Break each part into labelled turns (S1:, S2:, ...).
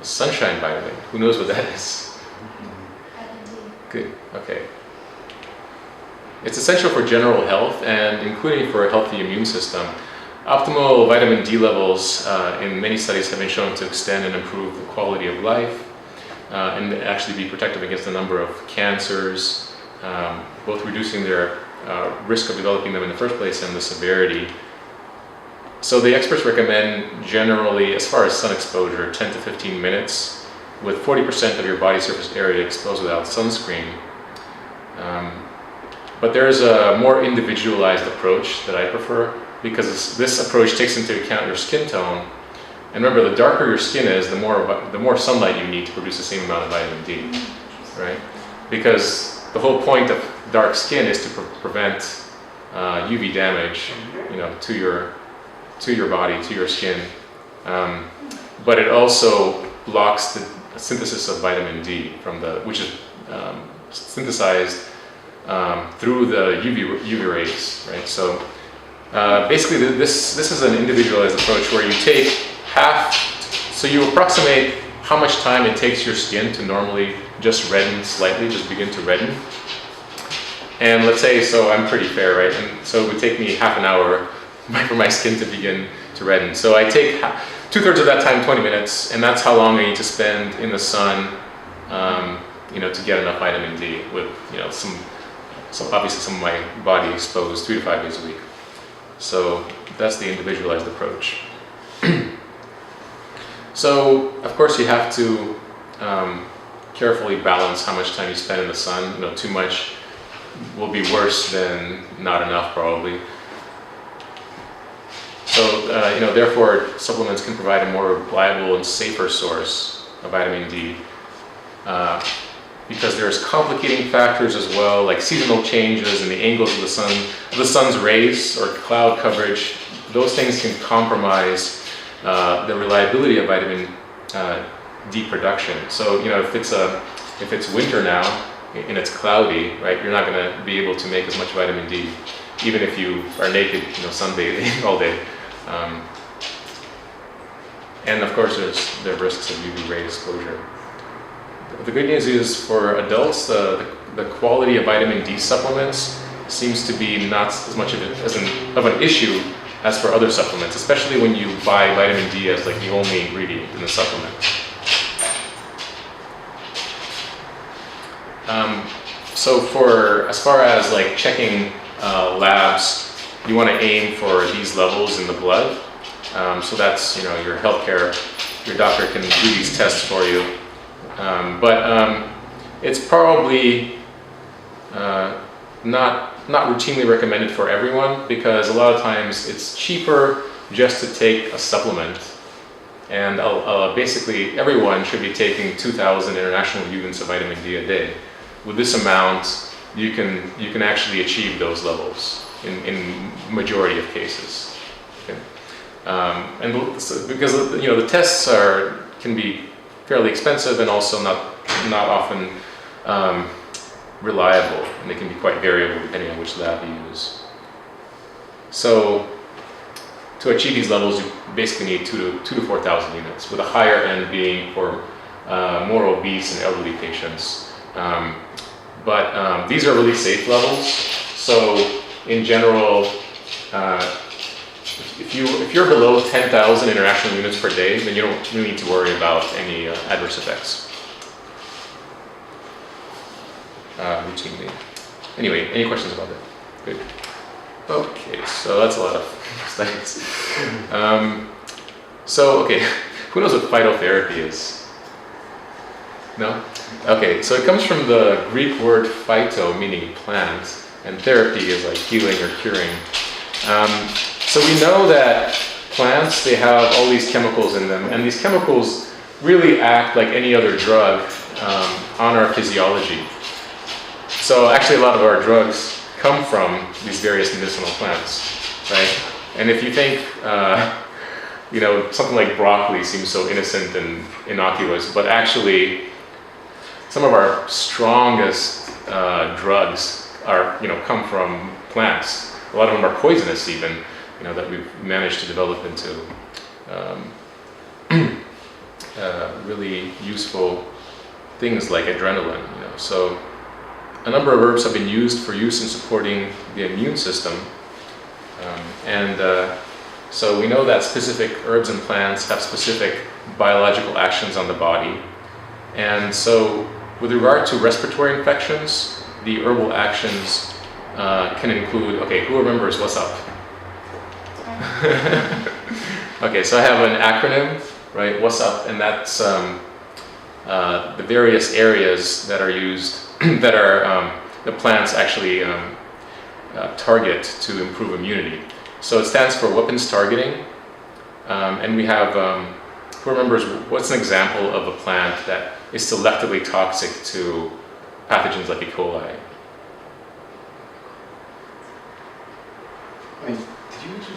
S1: A sunshine vitamin. Who knows what that is? Good. Okay. It's essential for general health and including for a healthy immune system. Optimal vitamin D levels in many studies have been shown to extend and improve the quality of life and actually be protective against a number of cancers, both reducing their risk of developing them in the first place and the severity. So the experts recommend generally, as far as sun exposure, 10 to 15 minutes with 40% of your body surface area exposed without sunscreen. But there's a more individualized approach that I prefer, because this approach takes into account your skin tone. And remember, the darker your skin is, the more sunlight you need to produce the same amount of vitamin D, right? Because the whole point of dark skin is to prevent UV damage, to your body, to your skin. But it also blocks the synthesis of vitamin D which is synthesized through the UV rays, right? So basically, this is an individualized approach where you take so you approximate how much time it takes your skin to normally just redden slightly, just begin to redden. And let's say, so I'm pretty fair, right? And so it would take me half an hour for my skin to begin to redden. So I take 2/3 of that time, 20 minutes, and that's how long I need to spend in the sun, to get enough vitamin D with, obviously some of my body exposed 3 to 5 days a week. So that's the individualized approach. So of course you have to carefully balance how much time you spend in the sun. Too much will be worse than not enough, probably. So therefore supplements can provide a more reliable and safer source of vitamin D. Because there's complicating factors as well, like seasonal changes and the angles of the sun's rays or cloud coverage. Those things can compromise the reliability of vitamin D production. So if it's winter now and it's cloudy, right, you're not going to be able to make as much vitamin D, even if you are naked, sunbathing all day. And of course, there are risks of UV ray exposure. The good news is for adults, the quality of vitamin D supplements seems to be not as much of an issue as for other supplements, especially when you buy vitamin D as like the only ingredient in the supplement. So as far as like checking labs, you want to aim for these levels in the blood. So that's, your healthcare, your doctor can do these tests for you. But it's probably not routinely recommended for everyone, because a lot of times it's cheaper just to take a supplement. And basically everyone should be taking 2,000 international units of vitamin D a day. With this amount, you can actually achieve those levels in majority of cases. Okay? And so, because the tests can be fairly expensive and also not often reliable, and they can be quite variable depending on which lab you use. So to achieve these levels, you basically need 2,000 to 4,000 units, with a higher end being for more obese and elderly patients. But these are really safe levels. So in general, if you're below 10,000 international units per day, then you don't need to worry about any adverse effects routinely. Anyway, any questions about that? Good. Okay, so that's a lot of studies. Who knows what phytotherapy is? No? Okay, so it comes from the Greek word phyto, meaning plant, and therapy is like healing or curing. So we know that plants, they have all these chemicals in them, and these chemicals really act like any other drug on our physiology. So actually a lot of our drugs come from these various medicinal plants, right? And if you think, something like broccoli seems so innocent and innocuous, but actually some of our strongest drugs come from plants. A lot of them are poisonous even, that we've managed to develop into really useful things like adrenaline. So a number of herbs have been used for use in supporting the immune system, so we know that specific herbs and plants have specific biological actions on the body. And so with regard to respiratory infections, the herbal actions can include, okay, who remembers what's up? Okay, so I have an acronym, right? What's up? And that's the various areas that are used, that are the plants actually target to improve immunity. So it stands for weapons targeting, and we have, who remembers what's an example of a plant that is selectively toxic to pathogens like E. coli?
S2: I mean, did you mention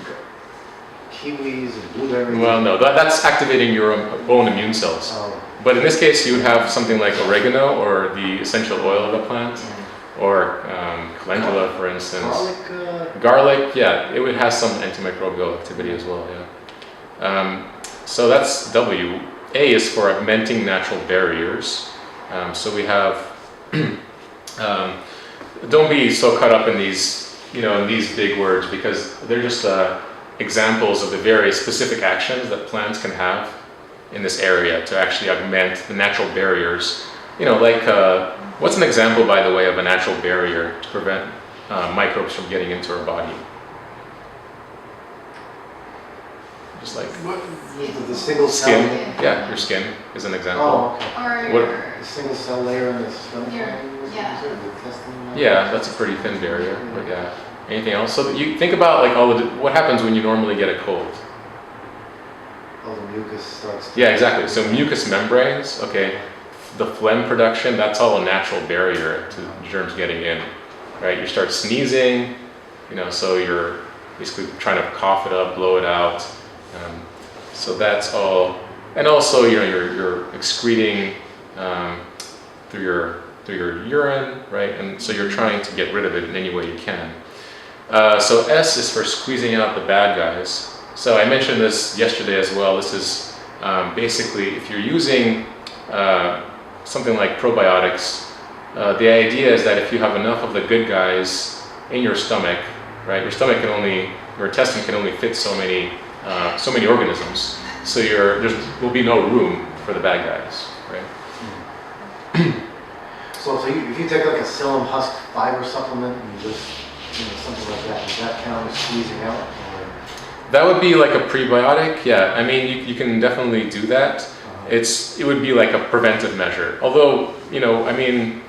S2: kiwis and blueberries?
S1: Well, no, that's activating your own immune cells.
S2: Oh.
S1: But in this case, you would have something like oregano or the essential oil of the plant, or calendula, for instance. Garlic, yeah, it has some antimicrobial activity as well, yeah. So that's W. A is for augmenting natural barriers. So we have, don't be so caught up in these, in these big words, because they're just examples of the various specific actions that plants can have in this area to actually augment the natural barriers. What's an example, by the way, of a natural barrier to prevent microbes from getting into our body? Just like
S2: the single
S1: skin.
S2: cell.
S1: Yeah, your skin is an example.
S2: Oh, okay.
S1: What,
S2: the single cell layer in the stomach.
S1: yeah, that's a pretty thin barrier. But yeah. Anything else? So you think about what happens when you normally get a cold.
S2: Oh, the mucus starts.
S1: Yeah, exactly. So mucous membranes. Okay, the phlegm production. That's all a natural barrier to germs getting in. Right? You start sneezing. So you're basically trying to cough it up, blow it out. So that's all, and also you're excreting through your urine, right? And so you're trying to get rid of it in any way you can. So S is for squeezing out the bad guys. So I mentioned this yesterday as well. This is basically if you're using something like probiotics, the idea is that if you have enough of the good guys in your stomach, right? Your intestine can only fit so many organisms, so there will be no room for the bad guys, right?
S2: So if you take like a psyllium husk fiber supplement and you just something like that, does that count as squeezing out? Or?
S1: That would be like a prebiotic, yeah. I mean, you can definitely do that. It would be like a preventive measure. Although, I mean,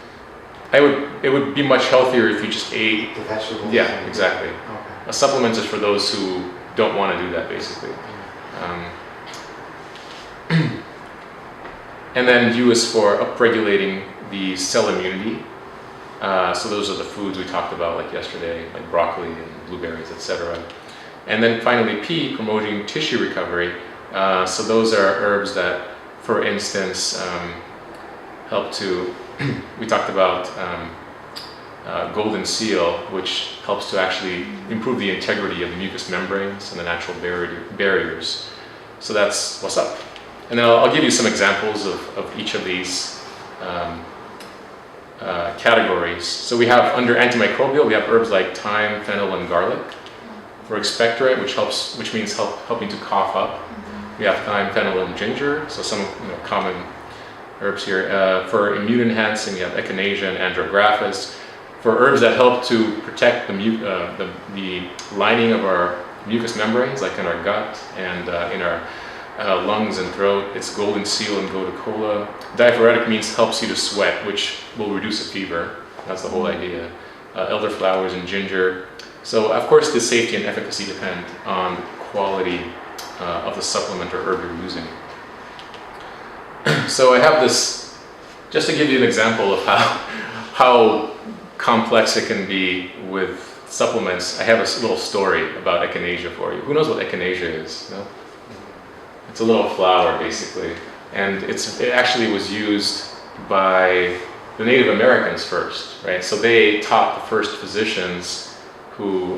S1: it would be much healthier if you just ate
S2: the vegetables.
S1: Yeah, exactly.
S2: Okay.
S1: A supplement is for those who don't want to do that, basically. And then U is for upregulating the cell immunity. So those are the foods we talked about like yesterday, like broccoli and blueberries, etc. And then finally P, promoting tissue recovery. So those are herbs that, for instance, help to, we talked about golden seal, which helps to actually improve the integrity of the mucous membranes and the natural barriers. So that's what's up. And then I'll give you some examples of each of these categories. So we have under antimicrobial, we have herbs like thyme, fennel, and garlic. For expectorant, which means helping to cough up, we have thyme, fennel, and ginger. So some common herbs here. For immune enhancing, we have echinacea and andrographis. For herbs that help to protect the lining of our mucous membranes, like in our gut and in our lungs and throat, it's golden seal and gotucola. Diaphoretic means helps you to sweat, which will reduce a fever. That's the whole idea. Elderflowers and ginger. So of course the safety and efficacy depend on the quality of the supplement or herb you're using. So I have this, just to give you an example of how complex it can be with supplements. I have a little story about echinacea for you. Who knows what echinacea is? No? It's a little flower, basically, and it actually was used by the Native Americans first, right? So they taught the first physicians who,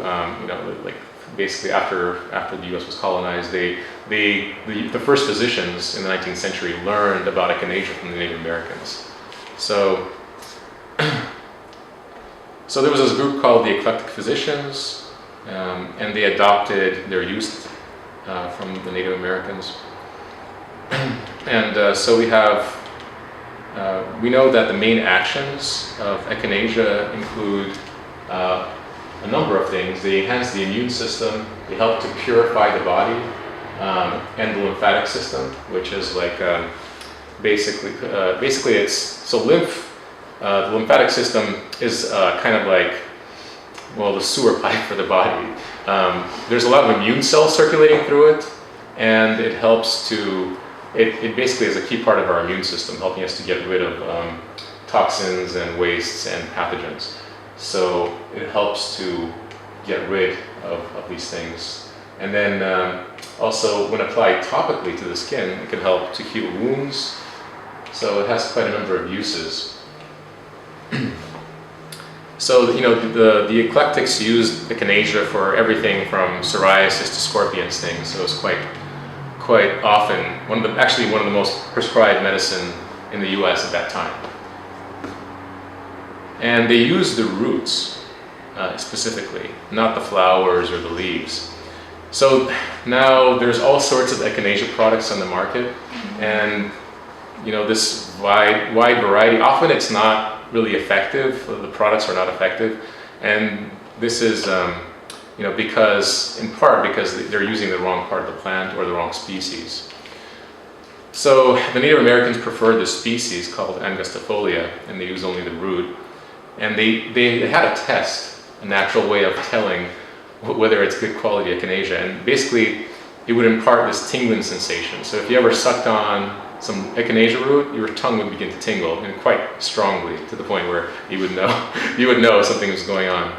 S1: like basically after the U.S. was colonized, the first physicians in the 19th century learned about Echinacea from the Native Americans. So there was this group called the Eclectic Physicians, and they adopted their use from the Native Americans. And so we know that the main actions of Echinacea include a number of things. They enhance the immune system, they help to purify the body, and the lymphatic system, which is like basically it's so the lymphatic system is kind of like, well, the sewer pipe for the body. There's a lot of immune cells circulating through it, and it helps to, it basically is a key part of our immune system, helping us to get rid of toxins and wastes and pathogens. So it helps to get rid of these things. And then also when applied topically to the skin, it can help to heal wounds. So it has quite a number of uses. So, you know, the eclectics used Echinacea for everything from psoriasis to scorpion stings. So it's quite often one of the most prescribed medicine in the U.S. at that time. And they used the roots specifically, not the flowers or the leaves. So now there's all sorts of Echinacea products on the market, and you know, this wide variety. Often it's not really effective. The products are not effective, and this is you know, in part because they're using the wrong part of the plant or the wrong species. So the Native Americans preferred this species called Angustifolia, and they used only the root. And they had a test, a natural way of telling whether it's good quality Echinacea, and basically it would impart this tingling sensation. So if you ever sucked on some Echinacea root, your tongue would begin to tingle, and quite strongly, to the point where you would know something was going on.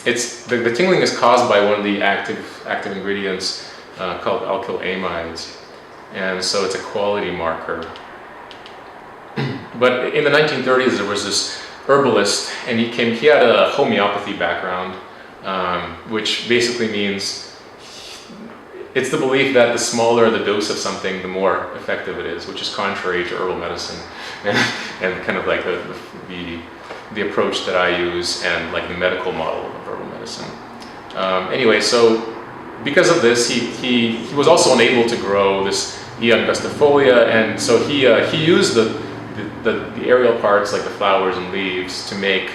S1: The tingling is caused by one of the active ingredients called alkylamines, and so it's a quality marker. But in the 1930s, there was this herbalist, and he had a homeopathy background, which basically means it's the belief that the smaller the dose of something, the more effective it is, which is contrary to herbal medicine and kind of like the approach that I use and like the medical model of herbal medicine. Anyway, so because of this, he was also unable to grow this E. angustifolia, and so he used the aerial parts like the flowers and leaves to make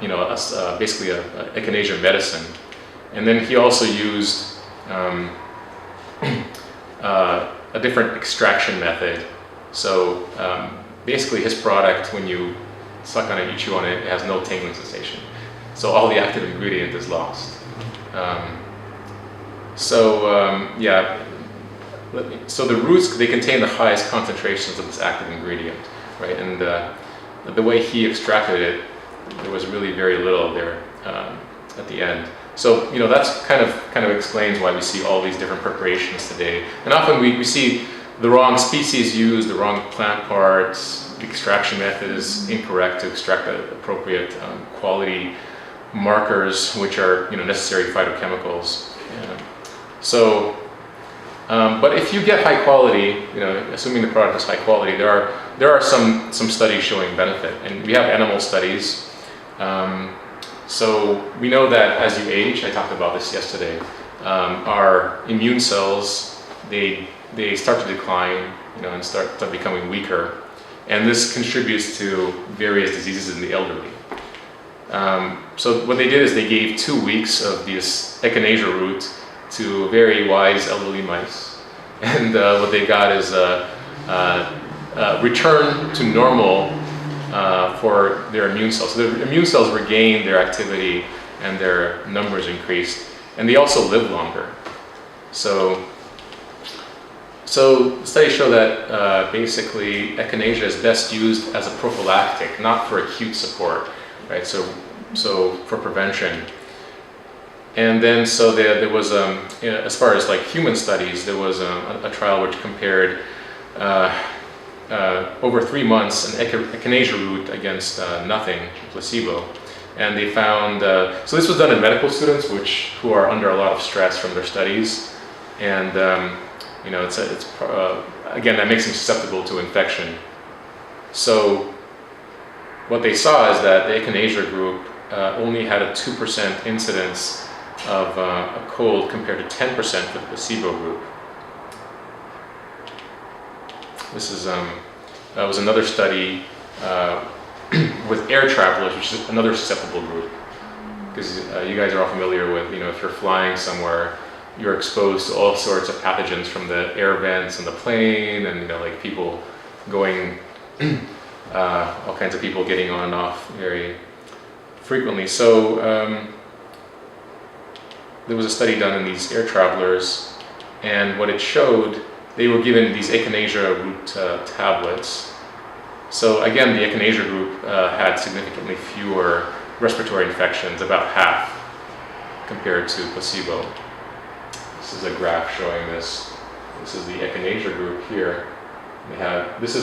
S1: you know, basically a Echinacea medicine. And then he also used a different extraction method. So basically his product, when you suck on it, you chew on it, it has no tingling sensation. So all the active ingredient is lost. Yeah, so the roots, they contain the highest concentrations of this active ingredient, right? And the way he extracted it, there was really very little there at the end. So, you know, that's kind of explains why we see all these different preparations today. And often we see the wrong species used, the wrong plant parts, the extraction method is incorrect to extract the appropriate quality markers, which are, you know, necessary phytochemicals. So, but if you get high quality, you know, assuming the product is high quality, there are some studies showing benefit, and we have animal studies. So we know that as you age, I talked about this yesterday, our immune cells, they start to decline, you know, and start becoming weaker, and this contributes to various diseases in the elderly. So what they did is they gave 2 weeks of this Echinacea root to very wise elderly mice, and what they got is return to normal for their immune cells. So the immune cells regained their activity and their numbers increased, and they also live longer. So studies show that basically Echinacea is best used as a prophylactic, not for acute support, right? So for prevention. And then so there was, as far as like human studies, there was a trial which compared over 3 months an Echinacea root against nothing, placebo. And they found, so this was done in medical students who are under a lot of stress from their studies. And again, that makes them susceptible to infection. So what they saw is that the Echinacea group only had a 2% incidence of a cold compared to 10% for the placebo group. This is was another study with air travelers, which is another susceptible group. Because you guys are all familiar with, if you're flying somewhere, you're exposed to all sorts of pathogens from the air vents on the plane, and like people going, all kinds of people getting on and off very frequently. So there was a study done in these air travelers, and what it showed, they were given these Echinacea root tablets. So again, the Echinacea group had significantly fewer respiratory infections, about half, compared to placebo. This is a graph showing this. This is the Echinacea group here. This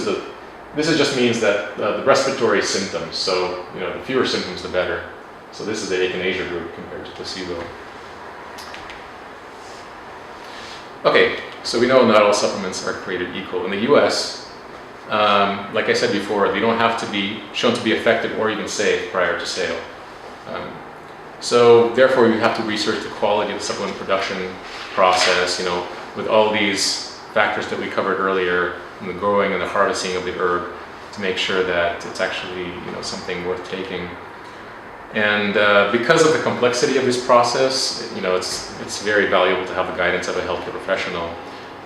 S1: just means that the respiratory symptoms. So the fewer symptoms, the better. So this is the Echinacea group compared to placebo. Okay, so we know not all supplements are created equal. In the U.S., like I said before, they don't have to be shown to be effective or even safe prior to sale. So therefore, you have to research the quality of the supplement production process, with all these factors that we covered earlier, in the growing and the harvesting of the herb, to make sure that it's actually something worth taking. And because of the complexity of this process, it's very valuable to have the guidance of a healthcare professional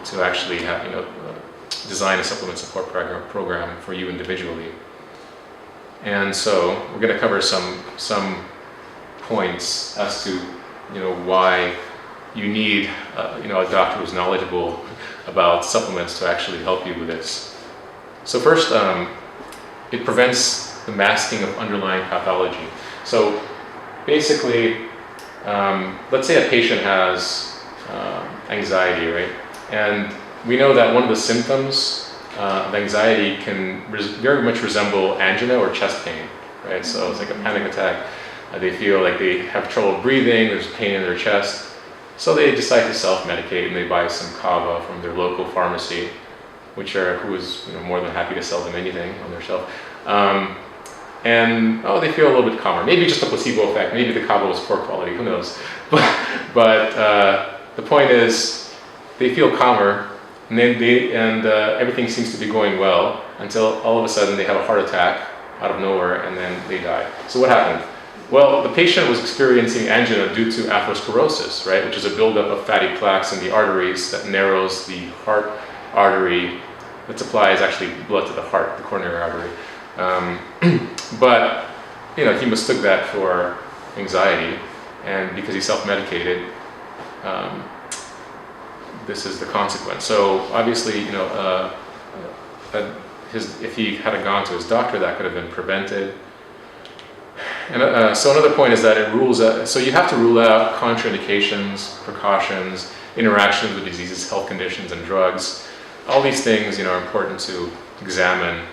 S1: to actually have, design a supplement support program for you individually. And so we're going to cover some points as to why you need a doctor who's knowledgeable about supplements to actually help you with this. So first, it prevents the masking of underlying pathology. So basically, let's say a patient has anxiety, right? And we know that one of the symptoms of anxiety can very much resemble angina or chest pain, right? So it's like a panic attack. They feel like they have trouble breathing, there's pain in their chest. So they decide to self-medicate, and they buy some kava from their local pharmacy, who is more than happy to sell them anything on their shelf. And they feel a little bit calmer. Maybe just a placebo effect. Maybe the kava was poor quality. Who knows? But the point is, they feel calmer, and then everything seems to be going well until all of a sudden they have a heart attack out of nowhere, and then they die. So what happened? Well, the patient was experiencing angina due to atherosclerosis, right, which is a buildup of fatty plaques in the arteries that narrows the heart artery that supplies actually blood to the heart, the coronary artery. But he mistook that for anxiety, and because he self-medicated, this is the consequence. So obviously, if he had gone to his doctor, that could have been prevented. And so another point is that it rules out, so you have to rule out contraindications, precautions, interactions with diseases, health conditions, and drugs. All these things, are important to examine.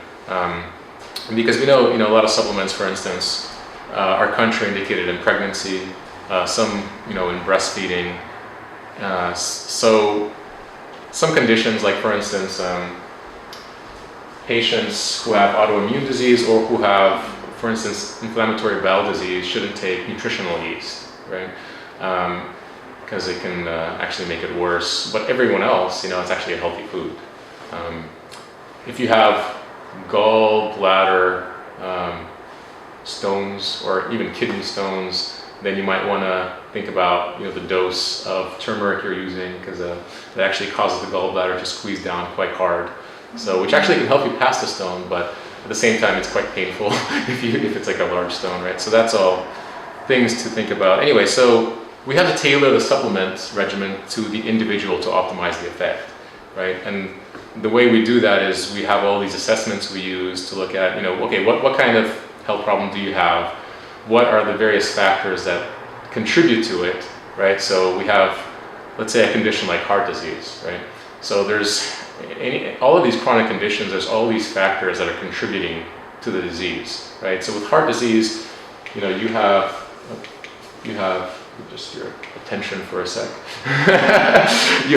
S1: Because we know, a lot of supplements, for instance, are contraindicated in pregnancy, some, in breastfeeding. So some conditions, like for instance, patients who have autoimmune disease or who have, for instance, inflammatory bowel disease shouldn't take nutritional yeast, right? Because it can actually make it worse. But everyone else, it's actually a healthy food. If you have gallbladder stones or even kidney stones, then you might want to think about the dose of turmeric you're using, because it actually causes the gallbladder to squeeze down quite hard. So, which actually can help you pass the stone, but at the same time it's quite painful if it's like a large stone, right? So that's all things to think about. Anyway, so we have to tailor the supplement regimen to the individual to optimize the effect, right? And the way we do that is we have all these assessments we use to look at, okay, what kind of health problem do you have? What are the various factors that contribute to it, right? So we have, let's say, a condition like heart disease, right? So there's all of these chronic conditions, there's all these factors that are contributing to the disease, right? So with heart disease, you know, you have just your attention for a sec. You